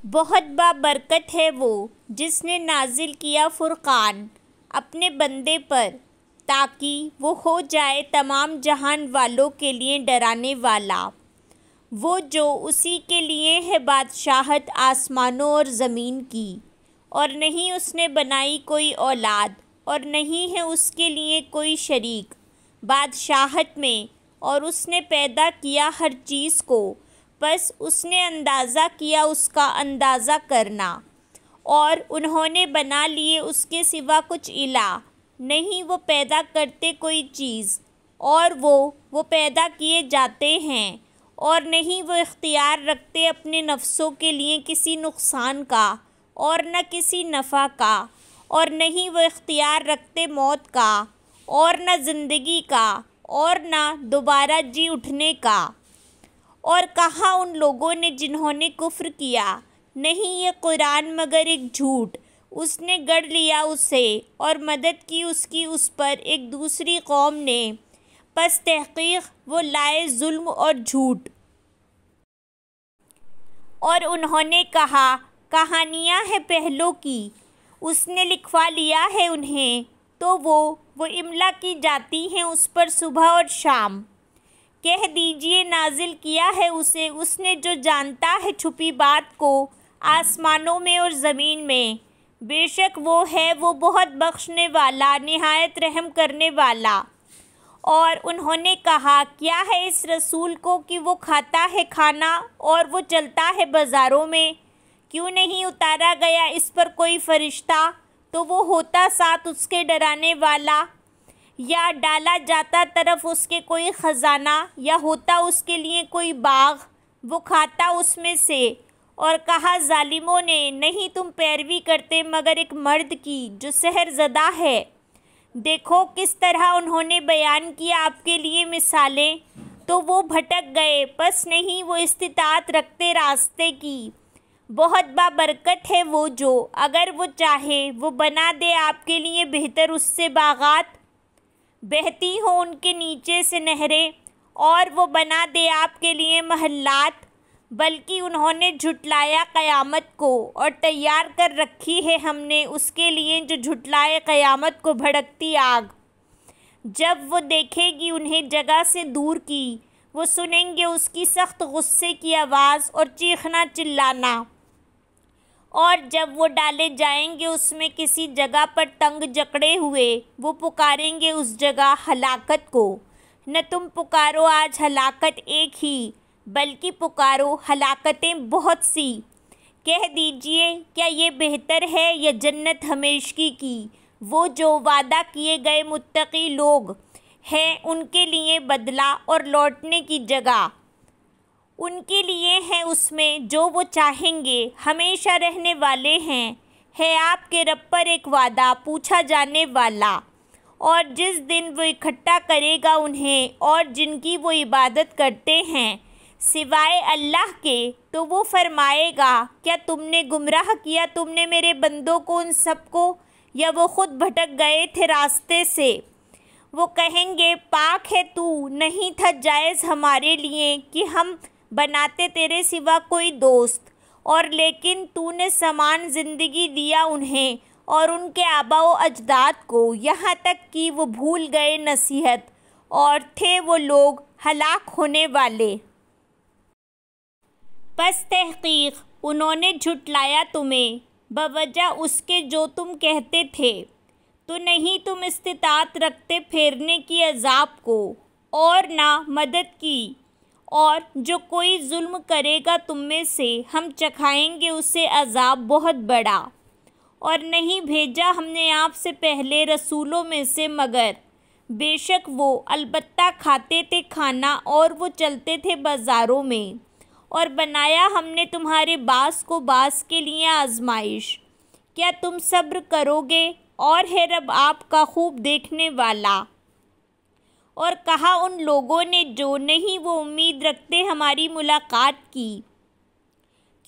بہت بابرکت ہے وہ جس نے نازل کیا فرقان اپنے بندے پر، تاکہ وہ ہو جائے تمام جہان والوں کے لیے ڈرانے والا۔ وہ جو اسی کے لیے ہے بادشاہت آسمانوں اور زمین کی، اور نہیں اس نے بنائی کوئی اولاد، اور نہیں ہے اس کے لیے کوئی شریک بادشاہت میں، اور اس نے پیدا کیا ہر چیز کو، پس اس نے اندازہ کیا اس کا اندازہ کرنا، اور انہوں نے بنا لیے اس کے سوا کچھ الہ، نہیں وہ پیدا کرتے کوئی چیز، اور وہ پیدا کیے جاتے ہیں، اور نہیں وہ اختیار رکھتے اپنے نفسوں کے لیے کسی نقصان کا اور نہ کسی نفع کا، اور نہیں وہ اختیار رکھتے موت کا اور نہ زندگی کا اور نہ دوبارہ جی اٹھنے کا۔ اور کہا ان لوگوں نے جنہوں نے کفر کیا، نہیں یہ قرآن مگر ایک جھوٹ، اس نے گڑھ لیا اسے اور مدد کی اس کی اس پر ایک دوسری قوم نے، پس تحقیق وہ لائے ظلم اور جھوٹ۔ اور انہوں نے کہا کہانیاں ہیں پہلوں کی، اس نے لکھوا لیا ہے انہیں، تو وہ املا کی جاتی ہیں اس پر صبح اور شام۔ کہہ دیجئے نازل کیا ہے اسے اس نے جو جانتا ہے چھپی بات کو آسمانوں میں اور زمین میں، بے شک وہ ہے وہ بہت بخشنے والا نہایت رحم کرنے والا۔ اور انہوں نے کہا کیا ہے اس رسول کو کہ وہ کھاتا ہے کھانا اور وہ چلتا ہے بازاروں میں، کیوں نہیں اتارا گیا اس پر کوئی فرشتہ تو وہ ہوتا ساتھ اس کے ڈرانے والا، یا ڈالا جاتا طرف اس کے کوئی خزانہ، یا ہوتا اس کے لیے کوئی باغ وہ کھاتا اس میں سے۔ اور کہا ظالموں نے نہیں تم پیروی کرتے مگر ایک مرد کی جو سحر زدہ ہے، دیکھو کس طرح انہوں نے بیان کیا آپ کے لیے مثالیں، تو وہ بھٹک گئے، پس نہیں وہ استطاعت رکھتے راستے کی۔ بہت بابرکت ہے وہ جو اگر وہ چاہے وہ بنا دے آپ کے لیے بہتر اس سے باغات، بہتی ہوں ان کے نیچے سے نہریں، اور وہ بنا دے آپ کے لیے محلات، بلکہ انہوں نے جھٹلایا قیامت کو، اور تیار کر رکھی ہے ہم نے اس کے لیے جو جھٹلائے قیامت کو بھڑکتی آگ۔ جب وہ دیکھے گی انہیں جگہ سے دور کی، وہ سنیں گے اس کی سخت غصے کی آواز اور چیخنا چلانا، اور جب وہ ڈالے جائیں گے اس میں کسی جگہ پر تنگ جکڑے ہوئے، وہ پکاریں گے اس جگہ ہلاکت کو، نہ تم پکارو آج ہلاکت ایک ہی بلکہ پکارو ہلاکتیں بہت سی۔ کہہ دیجئے کیا یہ بہتر ہے یا جنت ہمیشگی کی، وہ جو وعدہ کیے گئے متقی لوگ ہیں ان کے لیے بدلہ اور لوٹنے کی جگہ، ان کے لیے ہے اس میں جو وہ چاہیں گے، ہمیشہ رہنے والے ہیں، ہے آپ کے رب پر ایک وعدہ پوچھا جانے والا۔ اور جس دن وہ اکٹھا کرے گا انہیں اور جن کی وہ عبادت کرتے ہیں سوائے اللہ کے، تو وہ فرمائے گا کیا تم نے گمراہ کیا تم نے میرے بندوں کو ان سب کو، یا وہ خود بھٹک گئے تھے راستے سے؟ وہ کہیں گے پاک ہے تو، نہیں تھا جائز ہمارے لیے کہ ہم بناتے تیرے سوا کوئی دوست، اور لیکن تو نے سامان زندگی دیا انہیں اور ان کے آباء و اجداد کو، یہاں تک کہ وہ بھول گئے نصیحت، اور تھے وہ لوگ ہلاک ہونے والے۔ پس تحقیق انہوں نے جھٹلایا تمہیں بوجہ اس کے جو تم کہتے تھے، تو نہیں تم استطاعت رکھتے پھیرنے کی عذاب کو اور نہ مدد کی، اور جو کوئی ظلم کرے گا تم میں سے ہم چکھائیں گے اسے عذاب بہت بڑا۔ اور نہیں بھیجا ہم نے آپ سے پہلے رسولوں میں سے مگر بے شک وہ البتہ کھاتے تھے کھانا اور وہ چلتے تھے بازاروں میں، اور بنایا ہم نے تمہارے بعض کو بعض کے لیے آزمائش، کیا تم صبر کرو گے؟ اور ہے رب آپ کا خوب دیکھنے والا۔ اور کہا ان لوگوں نے جو نہیں وہ امید رکھتے ہماری ملاقات کی،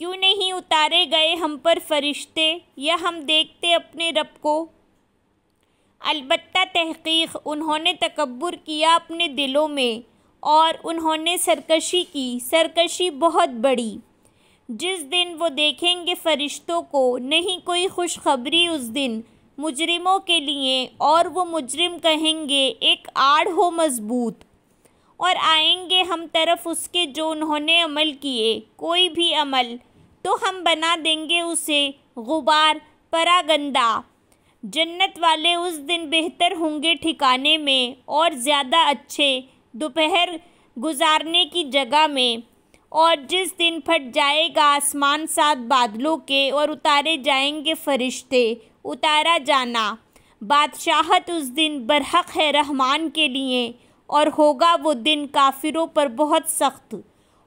کیوں نہیں اتارے گئے ہم پر فرشتے یا ہم دیکھتے اپنے رب کو؟ البتہ تحقیق انہوں نے تکبر کیا اپنے دلوں میں، اور انہوں نے سرکشی کی، سرکشی بہت بڑی۔ جس دن وہ دیکھیں گے فرشتوں کو، نہیں کوئی خوشخبری اس دن مجرموں کے لیے، اور وہ مجرم کہیں گے ایک آڑ ہو مضبوط، اور آئیں گے ہم طرف اس کے جو انہوں نے عمل کیے، کوئی بھی عمل، تو ہم بنا دیں گے اسے غبار پراگندہ۔ جنت والے اس دن بہتر ہوں گے ٹھکانے میں اور زیادہ اچھے دوپہر گزارنے کی جگہ میں۔ اور جس دن پھٹ جائے گا آسمان 7 بادلوں کے اور اتارے جائیں گے فرشتے، اتارا جانا، بادشاہت اس دن برحق ہے رحمان کے لیے، اور ہوگا وہ دن کافروں پر بہت سخت۔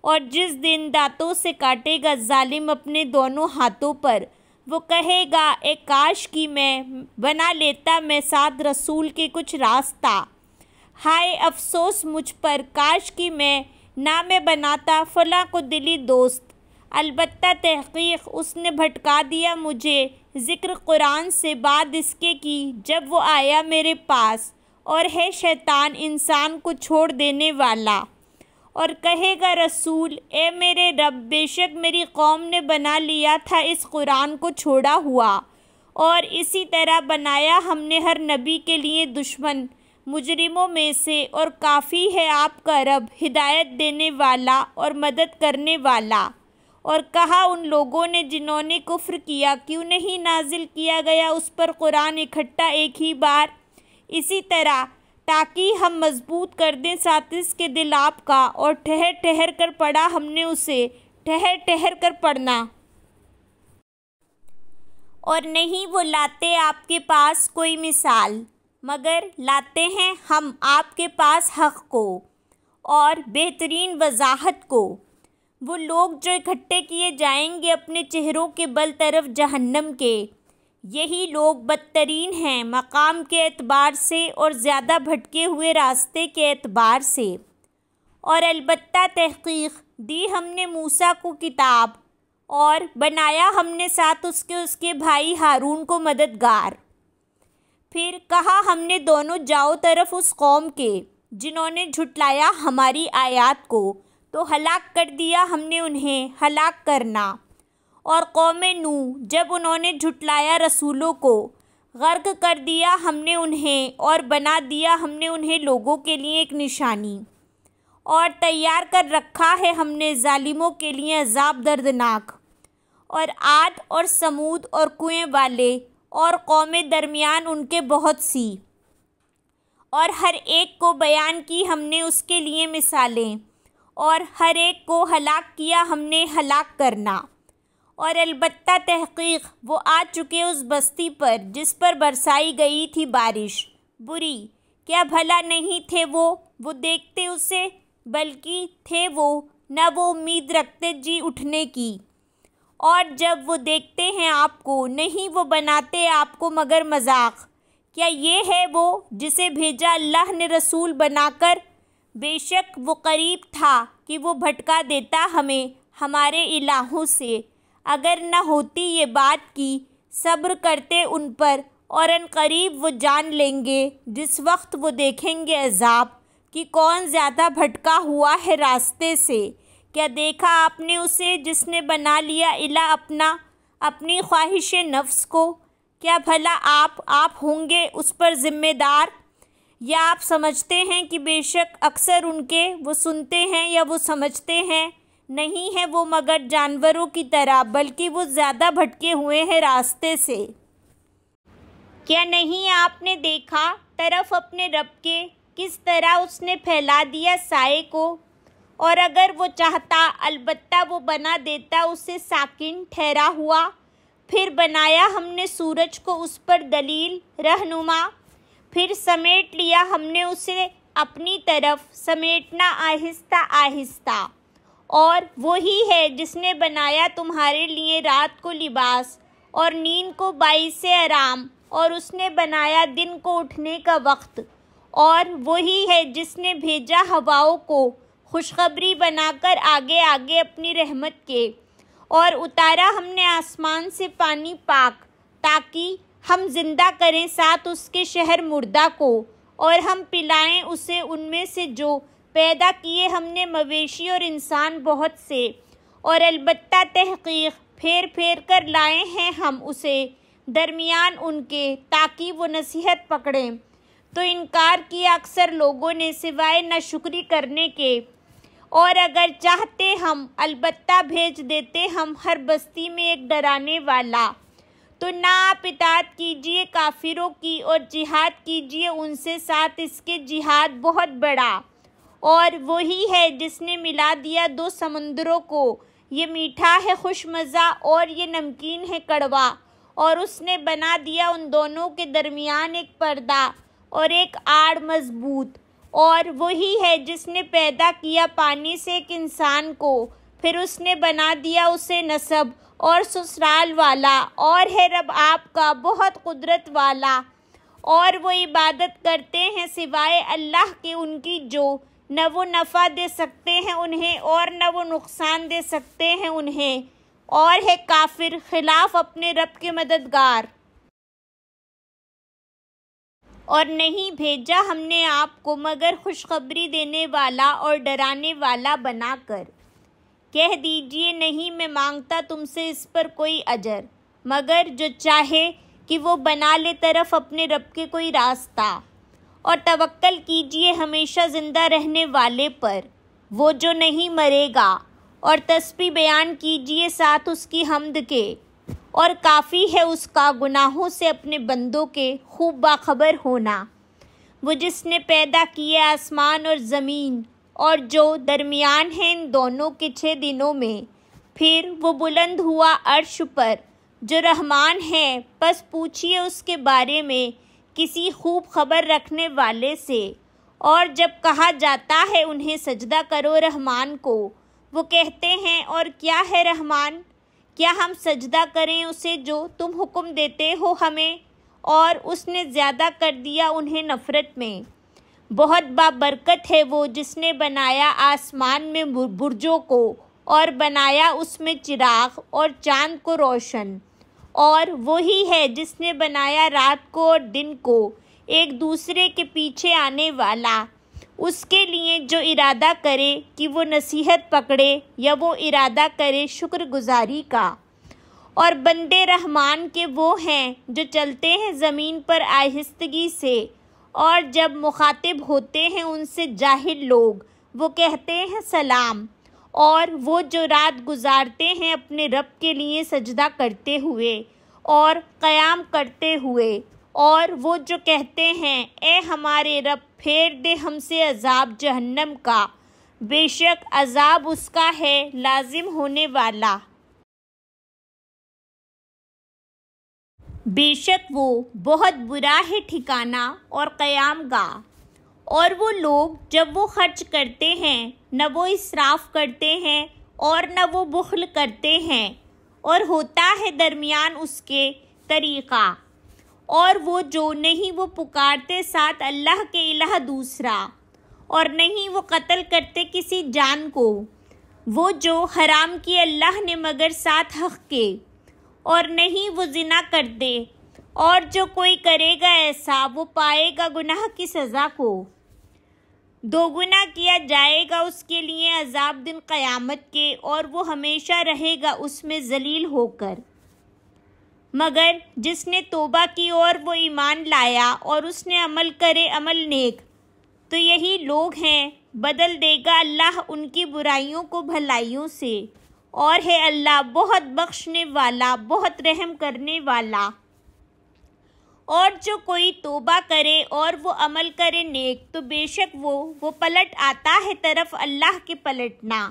اور جس دن دانتوں سے کاٹے گا ظالم اپنے دونوں ہاتھوں پر، وہ کہے گا اے کاش کہ میں بنا لیتا میں ساتھ رسول کے کچھ راستہ، ہائے افسوس مجھ پر، کاش کہ میں بناتا فلاں کو دلی دوست۔ البتہ تحقیق اس نے بھٹکا دیا مجھے ذکر قرآن سے بعد اس کے کی جب وہ آیا میرے پاس، اور ہے شیطان انسان کو چھوڑ دینے والا۔ اور کہے گا رسول اے میرے رب، بے شک میری قوم نے بنا لیا تھا اس قرآن کو چھوڑا ہوا، اور اسی طرح بنایا ہم نے ہر نبی کے لیے دشمن مجرموں میں سے، اور کافی ہے آپ کا رب ہدایت دینے والا اور مدد کرنے والا۔ اور کہا ان لوگوں نے جنہوں نے کفر کیا، کیوں نہیں نازل کیا گیا اس پر قرآن اکٹھا ایک ہی بار، اسی طرح تاکہ ہم مضبوط کر دیں ساتھ اس کے دل آپ کا، اور ٹھہر ٹھہر کر پڑھا ہم نے اسے، ٹھہر ٹھہر کر پڑھنا۔ اور نہیں وہ لاتے آپ کے پاس کوئی مثال، مگر لاتے ہیں ہم آپ کے پاس حق کو اور بہترین وضاحت کو۔ وہ لوگ جو اکٹھے کیے جائیں گے اپنے چہروں کے بل طرف جہنم کے، یہی لوگ بدترین ہیں مقام کے اعتبار سے اور زیادہ بھٹکے ہوئے راستے کے اعتبار سے۔ اور البتہ تحقیق دی ہم نے موسیٰ کو کتاب، اور بنایا ہم نے ساتھ اس کے بھائی ہارون کو مددگار۔ پھر کہا ہم نے دونوں جاؤ طرف اس قوم کے جنہوں نے جھٹلایا ہماری آیات کو، تو ہلاک کر دیا ہم نے انہیں ہلاک کرنا۔ اور قوم نوح جب انہوں نے جھٹلایا رسولوں کو، غرق کر دیا ہم نے انہیں، اور بنا دیا ہم نے انہیں لوگوں کے لیے ایک نشانی، اور تیار کر رکھا ہے ہم نے ظالموں کے لیے عذاب دردناک۔ اور عاد اور سمود اور کنویں والے اور قوم درمیان ان کے بہت سی، اور ہر ایک کو بیان کی ہم نے اس کے لیے مثالیں، اور ہر ایک کو ہلاک کیا ہم نے ہلاک کرنا۔ اور البتہ تحقیق وہ آ چکے اس بستی پر جس پر برسائی گئی تھی بارش بری، کیا بھلا نہیں تھے وہ دیکھتے اسے، بلکہ تھے وہ نہ وہ امید رکھتے جی اٹھنے کی۔ اور جب وہ دیکھتے ہیں آپ کو، نہیں وہ بناتے آپ کو مگر مذاق۔ کیا یہ ہے وہ جسے بھیجا اللہ نے رسول بنا کر؟ بے شک وہ قریب تھا کہ وہ بھٹکا دیتا ہمیں ہمارے الہوں سے، اگر نہ ہوتی یہ بات کی صبر کرتے ان پر، اور ان قریب وہ جان لیں گے جس وقت وہ دیکھیں گے عذاب کہ کون زیادہ بھٹکا ہوا ہے راستے سے۔ کیا دیکھا آپ نے اسے جس نے بنا لیا الہ اپنی خواہش نفس کو؟ کیا بھلا آپ ہوں گے اس پر ذمہ دار؟ یا آپ سمجھتے ہیں کہ بے شک اکثر ان کے وہ سنتے ہیں یا وہ سمجھتے ہیں؟ نہیں ہے وہ مگر جانوروں کی طرح، بلکہ وہ زیادہ بھٹکے ہوئے ہیں راستے سے۔ کیا نہیں آپ نے دیکھا طرف اپنے رب کے کس طرح اس نے پھیلا دیا سائے کو، اور اگر وہ چاہتا البتہ وہ بنا دیتا اسے ساکن ٹھہرا ہوا۔ پھر بنایا ہم نے سورج کو اس پر دلیل رہنما، پھر سمیٹ لیا ہم نے اسے اپنی طرف، سمیٹنا آہستہ آہستہ۔ اور وہی ہے جس نے بنایا تمہارے لیے رات کو لباس اور نیند کو باعث آرام، اور اس نے بنایا دن کو اٹھنے کا وقت۔ اور وہی ہے جس نے بھیجا ہواؤں کو خوشخبری بنا کر آگے آگے اپنی رحمت کے، اور اتارا ہم نے آسمان سے پانی پاک تاکہ ہم زندہ کریں ساتھ اس کے شہر مردہ کو، اور ہم پلائیں اسے ان میں سے جو پیدا کیے ہم نے مویشی اور انسان بہت سے، اور البتہ تحقیق پھیر پھیر کر لائے ہیں ہم اسے درمیان ان کے تاکہ وہ نصیحت پکڑیں۔ تو انکار کیا اکثر لوگوں نے سوائے ناشکری کرنے کے، اور اگر چاہتے ہم البتہ بھیج دیتے ہم ہر بستی میں ایک ڈرانے والا۔ تو نہ آپ اطاعت کیجیے کافروں کی اور جہاد کیجیے ان سے ساتھ اس کے جہاد بہت بڑا، اور وہی ہے جس نے ملا دیا دو سمندروں کو، یہ میٹھا ہے خوش مزہ اور یہ نمکین ہے کڑوا، اور اس نے بنا دیا ان دونوں کے درمیان ایک پردہ اور ایک آڑ مضبوط، اور وہی ہے جس نے پیدا کیا پانی سے ایک انسان کو، پھر اس نے بنا دیا اسے نسب اور سسرال والا، اور ہے رب آپ کا بہت قدرت والا۔ اور وہ عبادت کرتے ہیں سوائے اللہ کے ان کی جو نہ وہ نفع دے سکتے ہیں انہیں اور نہ وہ نقصان دے سکتے ہیں انہیں، اور ہے کافر خلاف اپنے رب کے مددگار۔ اور نہیں بھیجا ہم نے آپ کو مگر خوشخبری دینے والا اور ڈرانے والا بنا کر۔ کہہ دیجئے نہیں میں مانگتا تم سے اس پر کوئی اجر، مگر جو چاہے کہ وہ بنا لے طرف اپنے رب کے کوئی راستہ، اور توکل کیجئے ہمیشہ زندہ رہنے والے پر، وہ جو نہیں مرے گا، اور تسبیح بیان کیجئے ساتھ اس کی حمد کے، اور کافی ہے اس کا گناہوں سے اپنے بندوں کے خوب باخبر ہونا۔ وہ جس نے پیدا کیے آسمان اور زمین اور جو درمیان ہے ان دونوں کے 6 دنوں میں، پھر وہ بلند ہوا عرش پر جو رحمان ہے، پس پوچھئے اس کے بارے میں کسی خوب خبر رکھنے والے سے۔ اور جب کہا جاتا ہے انہیں سجدہ کرو رحمان کو، وہ کہتے ہیں اور کیا ہے رحمان؟ کیا ہم سجدہ کریں اسے جو تم حکم دیتے ہو ہمیں؟ اور اس نے زیادہ کر دیا انہیں نفرت میں۔ بہت بابرکت ہے وہ جس نے بنایا آسمان میں برجوں کو اور بنایا اس میں چراغ اور چاند کو روشن، اور وہی ہے جس نے بنایا رات کو اور دن کو ایک دوسرے کے پیچھے آنے والا، اس کے لیے جو ارادہ کرے کہ وہ نصیحت پکڑے یا وہ ارادہ کرے شکر گزاری کا۔ اور بندے رحمان کے وہ ہیں جو چلتے ہیں زمین پر آہستگی سے، اور جب مخاطب ہوتے ہیں ان سے جاہل لوگ وہ کہتے ہیں سلام۔ اور وہ جو رات گزارتے ہیں اپنے رب کے لیے سجدہ کرتے ہوئے اور قیام کرتے ہوئے، اور وہ جو کہتے ہیں اے ہمارے رب پھیر دے ہم سے عذاب جہنم کا، بے شک عذاب اس کا ہے لازم ہونے والا۔ بے شک وہ بہت برا ہے ٹھکانہ اور قیام گاہ۔ اور وہ لوگ جب وہ خرچ کرتے ہیں نہ وہ اسراف کرتے ہیں اور نہ وہ بخل کرتے ہیں، اور ہوتا ہے درمیان اس کے طریقہ۔ اور وہ جو نہیں وہ پکارتے ساتھ اللہ کے الہ دوسرا، اور نہیں وہ قتل کرتے کسی جان کو، وہ جو حرام کی اللہ نے مگر ساتھ حق کے، اور نہیں وہ زنا کرتے، اور جو کوئی کرے گا ایسا وہ پائے گا گناہ کی سزا کو، دوگنا کیا جائے گا اس کے لیے عذاب دن قیامت کے، اور وہ ہمیشہ رہے گا اس میں ذلیل ہو کر۔ مگر جس نے توبہ کی اور وہ ایمان لایا اور اس نے عمل کرے عمل نیک، تو یہی لوگ ہیں بدل دے گا اللہ ان کی برائیوں کو بھلائیوں سے، اور ہے اللہ بہت بخشنے والا بہت رحم کرنے والا۔ اور جو کوئی توبہ کرے اور وہ عمل کرے نیک تو بے شک وہ پلٹ آتا ہے طرف اللہ کے پلٹنا،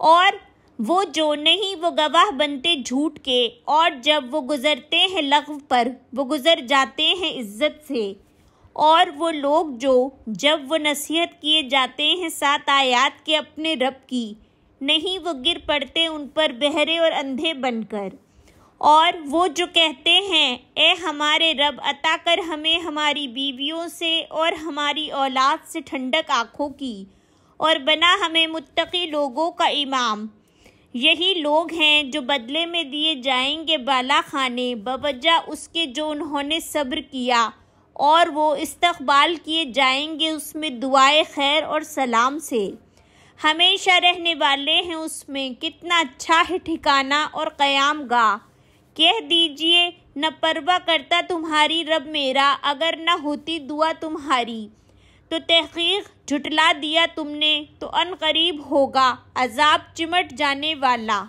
اور وہ جو نہیں وہ گواہ بنتے جھوٹ کے، اور جب وہ گزرتے ہیں لغو پر وہ گزر جاتے ہیں عزت سے۔ اور وہ لوگ جو جب وہ نصیحت کیے جاتے ہیں 7 آیات کے اپنے رب کی، نہیں وہ گر پڑتے ان پر بہرے اور اندھے بن کر۔ اور وہ جو کہتے ہیں اے ہمارے رب عطا کر ہمیں ہماری بیویوں سے اور ہماری اولاد سے ٹھنڈک آنکھوں کی، اور بنا ہمیں متقی لوگوں کا امام، یہی لوگ ہیں جو بدلے میں دیے جائیں گے بالا خانے بوجہ اس کے جو انہوں نے صبر کیا، اور وہ استقبال کیے جائیں گے اس میں دعائے خیر اور سلام سے۔ ہمیشہ رہنے والے ہیں اس میں، کتنا اچھا ہے ٹھکانہ اور قیام گاہ۔ کہہ دیجئے نہ پرواہ کرتا تمہاری رب میرا، اگر نہ ہوتی دعا تمہاری تو تحقیق جھٹلا دیا تم نے، تو عنقریب ہوگا عذاب چمٹ جانے والا۔